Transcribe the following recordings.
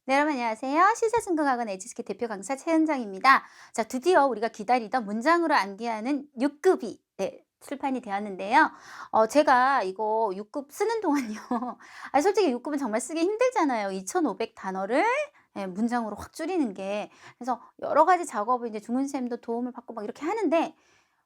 네, 여러분 안녕하세요. 시사증거학원 HSK 대표 강사 최은정입니다. 자, 드디어 우리가 기다리던 문장으로 암기하는 6급이 출판이 되었는데요. 제가 이거 6급 쓰는 동안요. 솔직히 6급은 정말 쓰기 힘들잖아요. 2,500 단어를 문장으로 확 줄이는 게. 그래서 여러 가지 작업을 이제 중은쌤도 도움을 받고 막 이렇게 하는데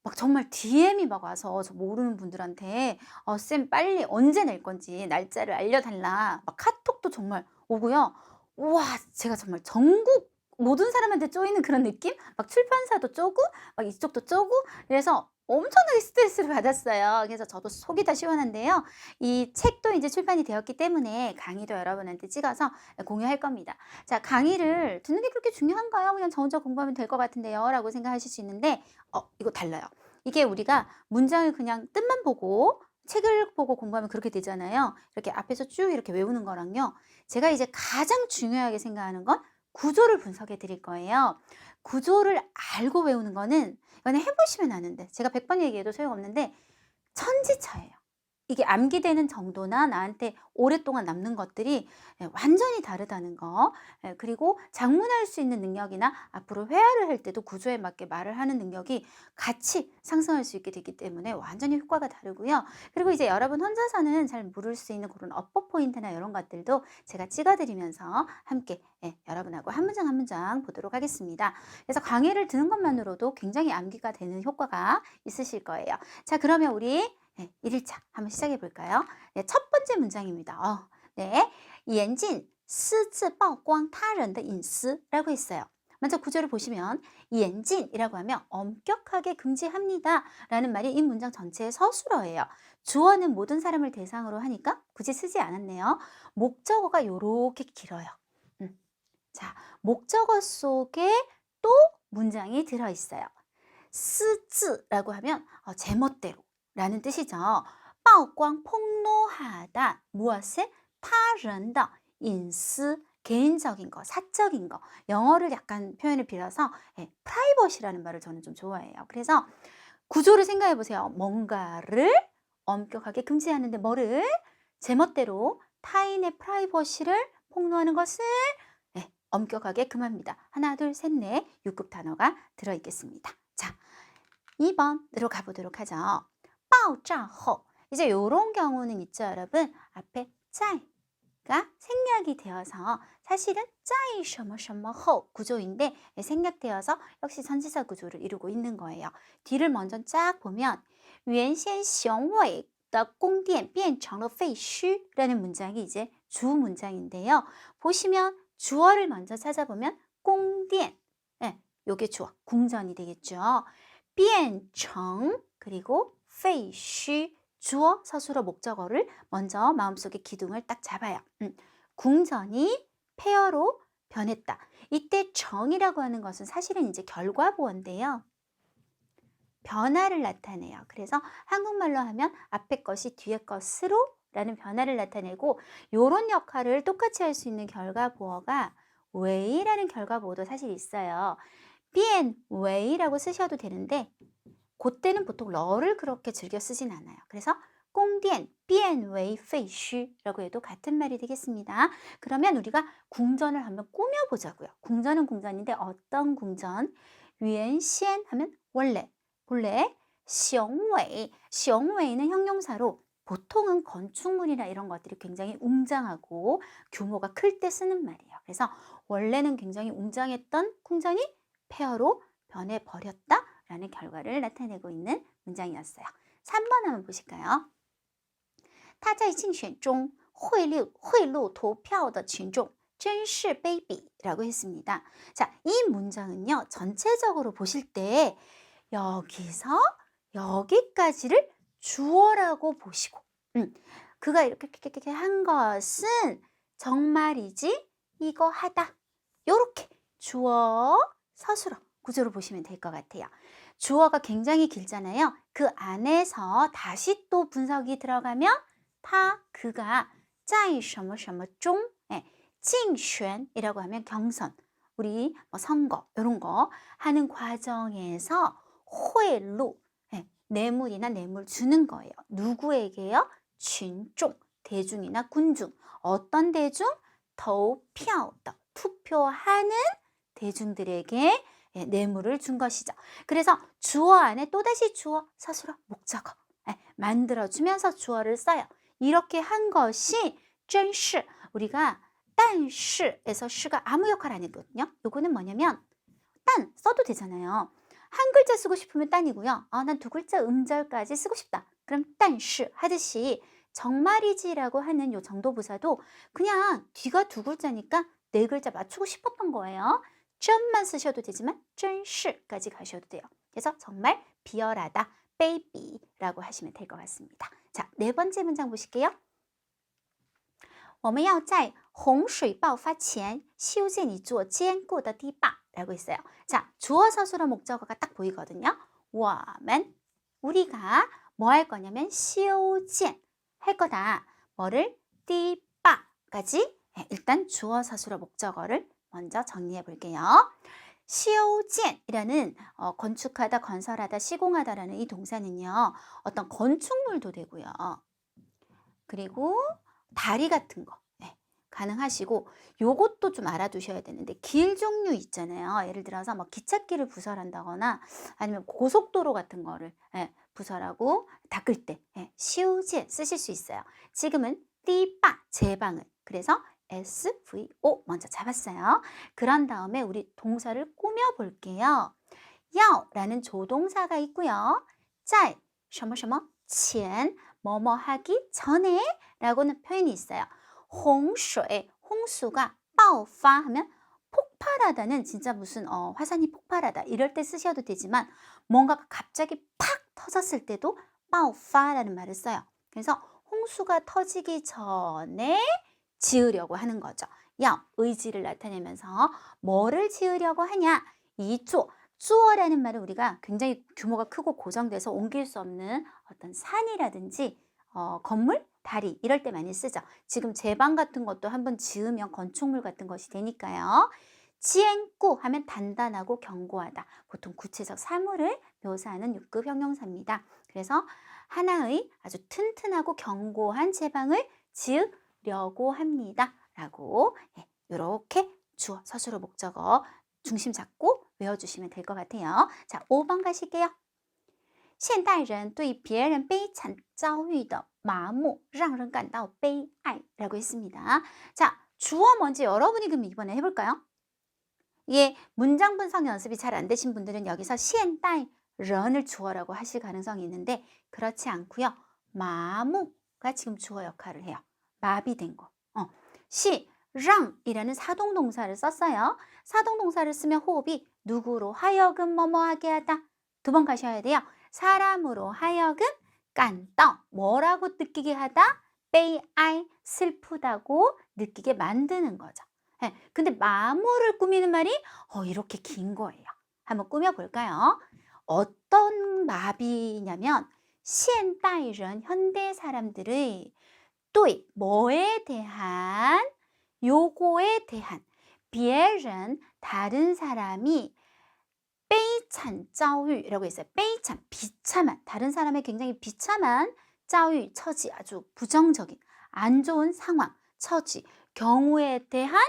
막 정말 DM이 막 와서 저 모르는 분들한테 쌤 빨리 언제 낼 건지 날짜를 알려달라. 막 카톡도 정말 오고요. 우와, 제가 정말 전국 모든 사람한테 쪼이는 그런 느낌? 막 출판사도 쪼고 막 이쪽도 쪼고 그래서 엄청나게 스트레스를 받았어요. 그래서 저도 속이 다 시원한데요. 이 책도 이제 출판이 되었기 때문에 강의도 여러분한테 찍어서 공유할 겁니다. 자, 강의를 듣는 게 그렇게 중요한가요? 그냥 저 혼자 공부하면 될 것 같은데요. 라고 생각하실 수 있는데 이거 달라요. 이게 우리가 문장을 그냥 뜻만 보고 책을 보고 공부하면 그렇게 되잖아요. 이렇게 앞에서 쭉 이렇게 외우는 거랑요. 제가 이제 가장 중요하게 생각하는 건 구조를 분석해 드릴 거예요. 구조를 알고 외우는 거는 이거는 해보시면 아는데 제가 100번 얘기해도 소용없는데 천지차예요. 이게 암기되는 정도나 나한테 오랫동안 남는 것들이 완전히 다르다는 거. 그리고 작문할 수 있는 능력이나 앞으로 회화를 할 때도 구조에 맞게 말을 하는 능력이 같이 상승할 수 있게 되기 때문에 완전히 효과가 다르고요. 그리고 이제 여러분 혼자서는 잘 모를 수 있는 그런 어법 포인트나 이런 것들도 제가 찍어드리면서 함께 여러분하고 한 문장 한 문장 보도록 하겠습니다. 그래서 강의를 듣는 것만으로도 굉장히 암기가 되는 효과가 있으실 거예요. 자, 그러면 우리 1일차 한번 시작해 볼까요? 네, 첫 번째 문장입니다. 네, 严禁私自曝光他人的隐私라고 했어요. 먼저 구조를 보시면严禁이라고 하면 엄격하게 금지합니다 라는 말이 이 문장 전체의 서술어예요. 주어는 모든 사람을 대상으로 하니까 굳이 쓰지 않았네요. 목적어가 요렇게 길어요. 자, 목적어 속에 또 문장이 들어있어요. 私自라고 하면 제멋대로 라는 뜻이죠. 曝光 폭로하다 무엇을? 他人的 隐私 개인적인 거, 사적인 거. 영어를 약간 표현을 빌어서 프라이버시라는 말을 저는 좀 좋아해요. 그래서 구조를 생각해 보세요. 뭔가를 엄격하게 금지하는데 뭐를? 제멋대로 타인의 프라이버시를 폭로하는 것을 엄격하게 금합니다. 하나, 둘, 셋, 넷 6급 단어가 들어있겠습니다. 자, 2번으로 가보도록 하죠. 爆炸后. 이제 요런 경우는 있죠, 여러분. 앞에 在가 생략이 되어서 사실은 在什么什么后 구조인데 생략되어서 역시 전치사 구조를 이루고 있는 거예요. 뒤를 먼저 쫙 보면 原先雄伟的宫殿变成了废墟라는 문장이 이제 주 문장인데요. 보시면 주어를 먼저 찾아보면 宫殿 요게 주어, 궁전이 되겠죠. 变成 그리고 废墟 주어, 서술어, 목적어를 먼저 마음속에 기둥을 딱 잡아요. 궁전이 폐허로 변했다. 이때 정이라고 하는 것은 사실은 이제 결과보어인데요. 변화를 나타내요. 그래서 한국말로 하면 앞에 것이 뒤에 것으로 라는 변화를 나타내고 요런 역할을 똑같이 할 수 있는 결과보어가 왜이라는 결과보어도 사실 있어요. 变 왜이라고 쓰셔도 되는데 그때는 보통 러를 그렇게 즐겨 쓰진 않아요. 그래서 宫殿 变为废墟라고 해도 같은 말이 되겠습니다. 그러면 우리가 궁전을 한번 꾸며보자고요. 궁전은 궁전인데 어떤 궁전? 原先 하면 원래, 본래, 雄伟, 雄伟는 형용사로 보통은 건축물이나 이런 것들이 굉장히 웅장하고 규모가 클 때 쓰는 말이에요. 그래서 원래는 굉장히 웅장했던 궁전이 폐허로 변해버렸다 라는 결과를 나타내고 있는 문장이었어요. 3번 한번 보실까요? 他在竞选中贿赂投票的群众真是卑鄙라고 했습니다. 자, 이 문장은요. 전체적으로 보실 때 여기서 여기까지를 주어라고 보시고 그가 이렇게 한 것은 정말이지 이거 하다 요렇게 주어 서술어 구조로 보시면 될 것 같아요. 주어가 굉장히 길잖아요. 그 안에서 다시 또 분석이 들어가면 그가 在什么什么中 竞选이라고 하면 경선, 우리 선거 이런 거 하는 과정에서 贿赂 뇌물이나 뇌물 주는 거예요. 누구에게요? 群众, 대중이나 군중. 어떤 대중? 投票的 투표하는 대중들에게 뇌물을 준 것이죠. 그래서 주어 안에 또다시 주어, 서술어, 목적어 만들어주면서 주어를 써요. 이렇게 한 것이 真是 우리가 但是에서 시가 아무 역할 안 했거든요. 요거는 뭐냐면 딴 써도 되잖아요. 한 글자 쓰고 싶으면 딴이고요. 난 두 글자 음절까지 쓰고 싶다. 그럼 但是 하듯이 정말이지라고 하는 요 정도부사도 그냥 뒤가 두 글자니까 네 글자 맞추고 싶었던 거예요. 真만 쓰셔도 되지만 真是까지 가셔도 돼요. 그래서 정말 비열하다, baby라고 하시면 될 것 같습니다. 자, 네 번째 문장 보실게요. 我们要在洪水爆发前修建一座坚固的堤坝 라고 했어요. 자, 주어 서술어 목적어가 딱 보이거든요. 我们 우리가 뭐 할 거냐면 修建할 거다. 뭐를? 堤坝 까지 일단 주어 서술어 목적어를 먼저 정리해 볼게요. 修建이라는 건축하다, 건설하다, 시공하다라는 이 동사는요. 어떤 건축물도 되고요. 그리고 다리 같은 거 가능하시고 요것도 좀 알아두셔야 되는데 길 종류 있잖아요. 예를 들어서 뭐 기찻길을 부설한다거나 아니면 고속도로 같은 거를 부설하고 닦을 때 시우지에 쓰실 수 있어요. 지금은 띠빠 제방을 그래서 SVO 먼저 잡았어요. 그런 다음에 우리 동사를 꾸며 볼게요. 要라는 조동사가 있고요. 在什么什么前뭐뭐 하기 전에 라고는 표현이 있어요. 洪水 홍수가 爆发 하면 폭발하다는 진짜 무슨 화산이 폭발하다 이럴 때 쓰셔도 되지만 뭔가가 갑자기 팍 터졌을 때도 爆发라는 말을 써요. 그래서 홍수가 터지기 전에 지으려고 하는 거죠. 야, 의지를 나타내면서 뭐를 지으려고 하냐? 이조, 주어라는 말은 우리가 굉장히 규모가 크고 고정돼서 옮길 수 없는 어떤 산이라든지 건물, 다리 이럴 때 많이 쓰죠. 지금 제방 같은 것도 한번 지으면 건축물 같은 것이 되니까요. 지행구 하면 단단하고 견고하다. 보통 구체적 사물을 묘사하는 6급 형용사입니다. 그래서 하나의 아주 튼튼하고 견고한 제방을 지으려고 합니다. 라고 이렇게 주어, 서술어, 목적어 중심 잡고 외워주시면 될 것 같아요. 자, 5번 가실게요. 现代人对别人悲惨遭遇的麻木让人感到悲哀 라고 했습니다. 자, 주어 뭔지 여러분이 그럼 이번에 해볼까요? 예, 문장 분석 연습이 잘 안 되신 분들은 여기서 现代人을 주어라고 하실 가능성이 있는데 그렇지 않고요. 마무가 지금 주어 역할을 해요. 마비된 거. 랑이라는 사동동사를 썼어요. 사동동사를 쓰면 호흡이 누구로 하여금 뭐뭐하게 하다. 두 번 가셔야 돼요. 사람으로 하여금 깐떠 뭐라고 느끼게 하다?悲哀 슬프다고 느끼게 만드는 거죠. 근데 마무를 꾸미는 말이 이렇게 긴 거예요. 한번 꾸며볼까요? 어떤 마비냐면 现代人 현대 사람들의 또 뭐에 대한 요거에 대한 别人 다른 사람이 悲惨遭遇라고 했어요. 悲惨 비참한 다른 사람의 굉장히 비참한 遭遇 처지 아주 부정적인 안 좋은 상황 처지 경우에 대한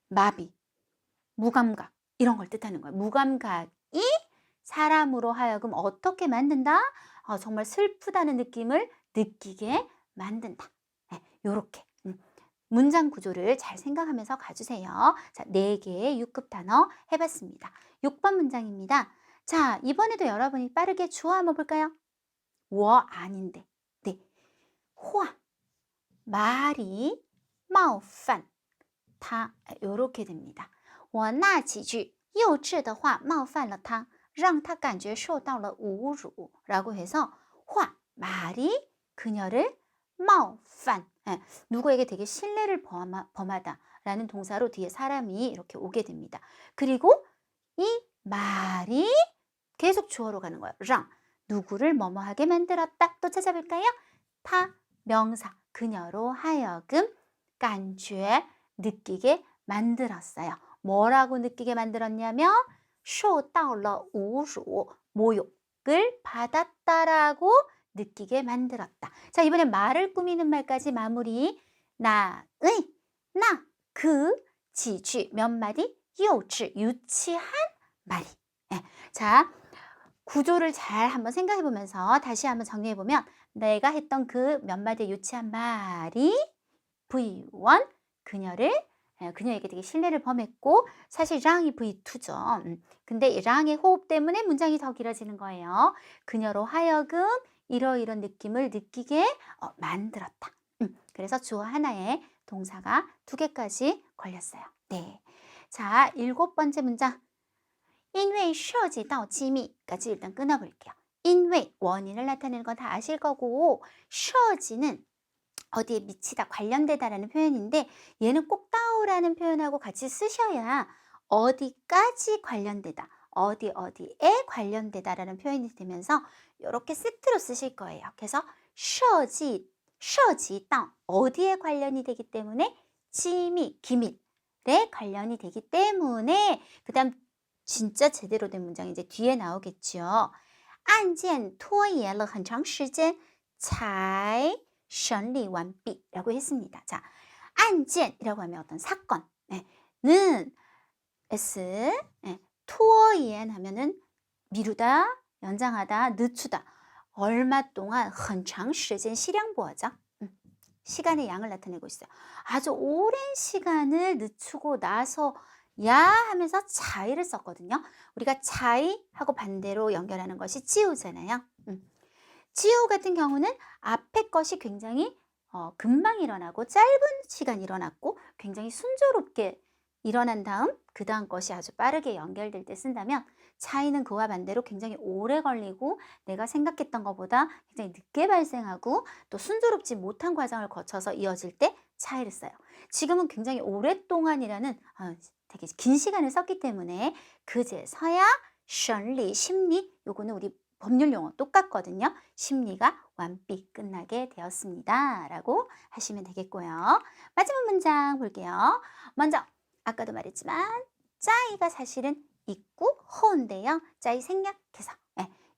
마비 무감각 이런 걸 뜻하는 거예요. 무감각이 사람으로 하여금 어떻게 만든다? 정말 슬프다는 느낌을 느끼게 만든다. 요렇게 문장 구조를 잘 생각하면서 가주세요. 자, 4개의 6급 단어 해봤습니다. 6번 문장입니다. 자, 이번에도 여러분이 빠르게 주어 한번 볼까요? 我 아닌데. 네. 话 말이 冒犯他 요렇게 됩니다. 我那几句幼稚的话冒犯了他让他感觉受到了侮辱 라고 해서 话 말이 그녀를 冒犯 누구에게 되게 신뢰를 범하다 라는 동사로 뒤에 사람이 이렇게 오게 됩니다. 그리고 이 말이 계속 주어로 가는 거예요. 랑 누구를 뭐뭐하게 만들었다. 또 찾아볼까요? 타 명사 그녀로 하여금 感觉 느끼게 만들었어요. 뭐라고 느끼게 만들었냐면 受到了侮辱 모욕을 받았다라고 느끼게 만들었다. 자, 이번엔 말을 꾸미는 말까지 마무리. 나의, 나, 그, 几句 몇 마디, 幼稚 유치한 말이. 예. 자, 구조를 잘 한번 생각해 보면서 다시 한번 정리해 보면 내가 했던 그 몇 마디의 유치한 말이 V1 그녀에게 되게 신뢰를 범했고 사실 랑이 V2죠. 근데 이 랑의 호흡 때문에 문장이 더 길어지는 거예요. 그녀로 하여금 이러이런 느낌을 느끼게 만들었다. 그래서 주어 하나에 동사가 2개까지 걸렸어요. 네. 자, 7번째 문장. 因为涉及到机密 까지 일단 끊어볼게요. 因为 원인을 나타내는 건 다 아실 거고 涉及는 어디에 미치다, 관련되다라는 표현인데 얘는 꼭 따오라는 표현하고 같이 쓰셔야 어디까지 관련되다, 어디에 관련되다라는 표현이 되면서 이렇게 세트로 쓰실 거예요. 그래서 涉及到 어디에 관련이 되기 때문에 기밀, 기밀에 관련이 되기 때문에 그 다음 진짜 제대로 된 문장이 이제 뒤에 나오겠죠. 案件拖延了很长时间才审理完毕라고 했습니다. 자, 案件이라고 하면 어떤 사건 는 S,拖延 하면은 미루다, 연장하다, 늦추다. 얼마 동안 很长时间 시량보어죠. 시간의 양을 나타내고 있어요. 아주 오랜 시간을 늦추고 나서 야 하면서 자이를 썼거든요. 우리가 자이하고 반대로 연결하는 것이 지우잖아요. 지우 같은 경우는 앞에 것이 굉장히 금방 일어나고 짧은 시간 일어났고 굉장히 순조롭게 일어난 다음 그 다음 것이 아주 빠르게 연결될 때 쓴다면 차이는 그와 반대로 굉장히 오래 걸리고 내가 생각했던 것보다 굉장히 늦게 발생하고 또 순조롭지 못한 과정을 거쳐서 이어질 때 차이를 써요. 지금은 굉장히 오랫동안이라는 되게 긴 시간을 썼기 때문에 그제서야审理, 심리 요거는 우리 법률 용어 똑같거든요. 심리가 완삐 끝나게 되었습니다. 라고 하시면 되겠고요. 마지막 문장 볼게요. 먼저 아까도 말했지만 짜이가 사실은 있고 허인데요. 짜이 생략해서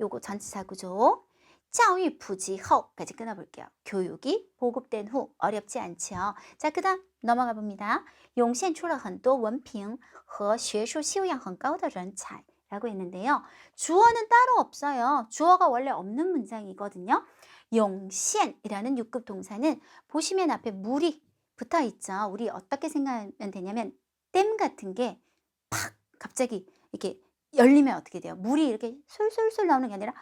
요거 전치사 구조 教育普及后까지 끊어볼게요. 교육이 보급된 후 어렵지 않죠. 자, 그 다음 넘어가 봅니다. 涌现出了很多文凭和学术修养很高的人才 라고 했는데요. 주어는 따로 없어요. 주어가 원래 없는 문장이거든요. 涌现이라는 6급 동사는 보시면 앞에 물이 붙어 있죠. 우리 어떻게 생각하면 되냐면 댐 같은 게 팍 갑자기 이렇게 열리면 어떻게 돼요? 물이 이렇게 솔솔솔 나오는 게 아니라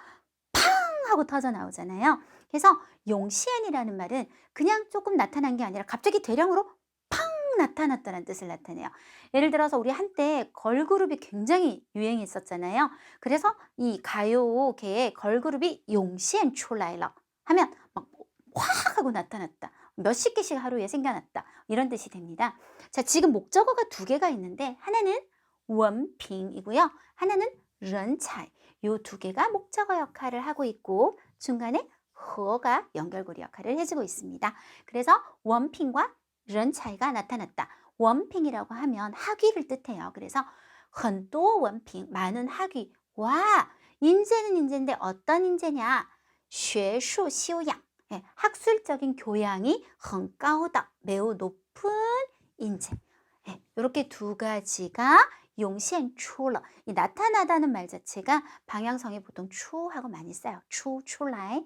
팡 하고 터져 나오잖아요. 그래서 용시엔이라는 말은 그냥 조금 나타난 게 아니라 갑자기 대량으로 팡 나타났다는 뜻을 나타내요. 예를 들어서 우리 한때 걸그룹이 굉장히 유행했었잖아요. 그래서 이 가요계의 걸그룹이 용시엔 출라이러 하면 막 확 하고 나타났다. 몇십 개씩 하루에 생겨났다. 이런 뜻이 됩니다. 자, 지금 목적어가 2개가 있는데 하나는 원핑이고요. 하나는 런차이. 이 2개가 목적어 역할을 하고 있고 중간에 허가 연결고리 역할을 해주고 있습니다. 그래서 원핑과 런차이가 나타났다. 원핑이라고 하면 학위를 뜻해요. 그래서 很多文凭 많은 학위. 와, 인재는 인재인데 어떤 인재냐? 学术修养 학술적인 교양이 很高的 매우 높은 인재. 이렇게 2가지가 涌现出了 이 나타나다는 말 자체가 방향성이 보통 추하고 많이 써요. 출라이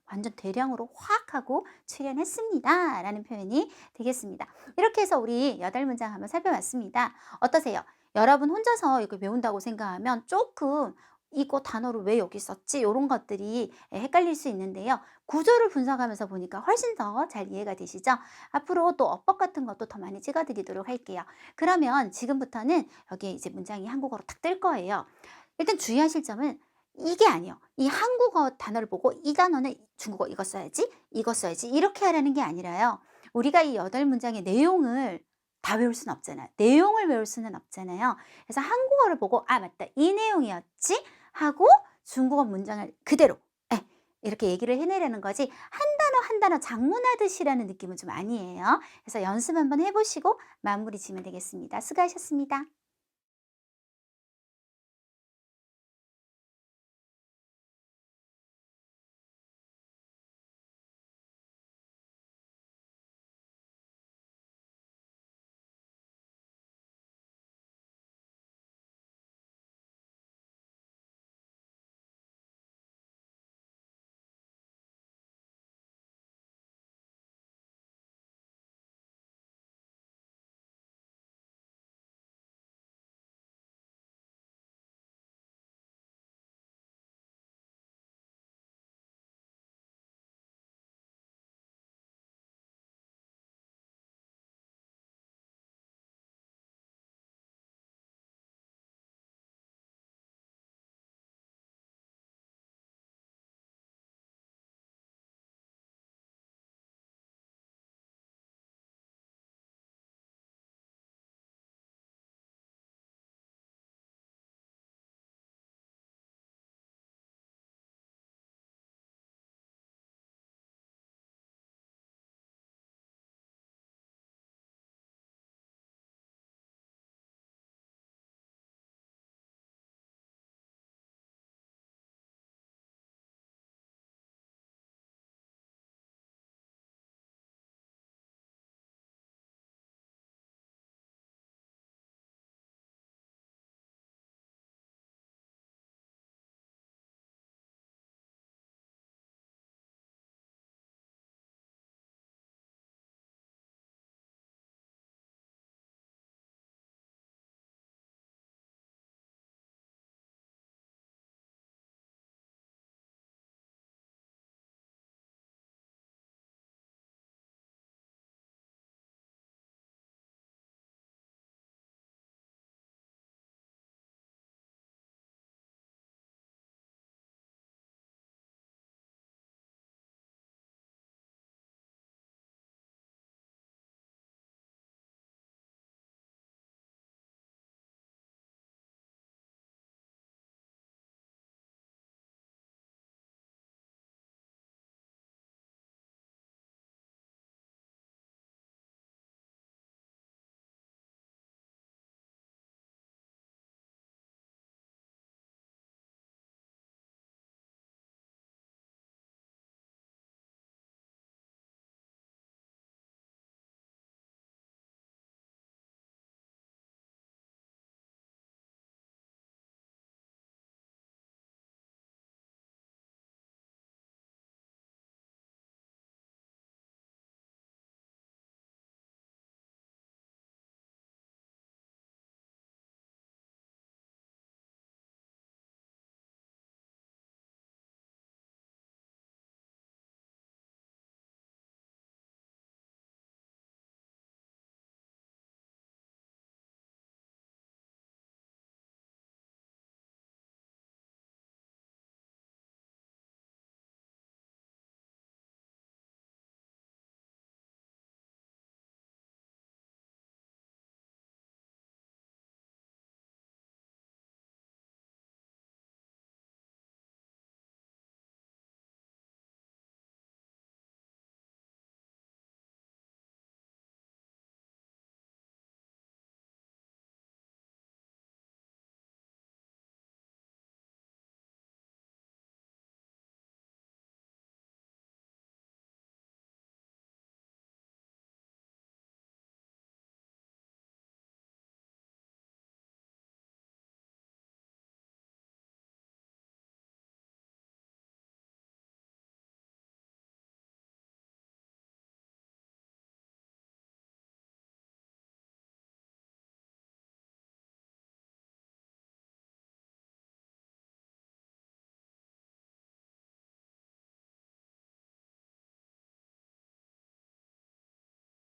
완전 대량으로 확 하고 출현했습니다 라는 표현이 되겠습니다. 이렇게 해서 우리 8문장 한번 살펴봤습니다. 어떠세요? 여러분 혼자서 이거 배운다고 생각하면 조금 이거 단어를 왜 여기 썼지? 이런 것들이 헷갈릴 수 있는데요. 구조를 분석하면서 보니까 훨씬 더 잘 이해가 되시죠? 앞으로 또 어법 같은 것도 더 많이 찍어드리도록 할게요. 그러면 지금부터는 여기에 이제 문장이 한국어로 딱 뜰 거예요. 일단 주의하실 점은 이게 아니에요. 이 한국어 단어를 보고 이 단어는 중국어 이거 써야지, 이거 써야지 이렇게 하라는 게 아니라요. 우리가 이 8문장의 내용을 다 외울 수는 없잖아요. 내용을 외울 수는 없잖아요. 그래서 한국어를 보고 아 맞다 이 내용이었지 하고 중국어 문장을 그대로 이렇게 얘기를 해내라는 거지 한 단어 장문하듯이라는 느낌은 좀 아니에요. 그래서 연습 한번 해보시고 마무리 지으면 되겠습니다. 수고하셨습니다.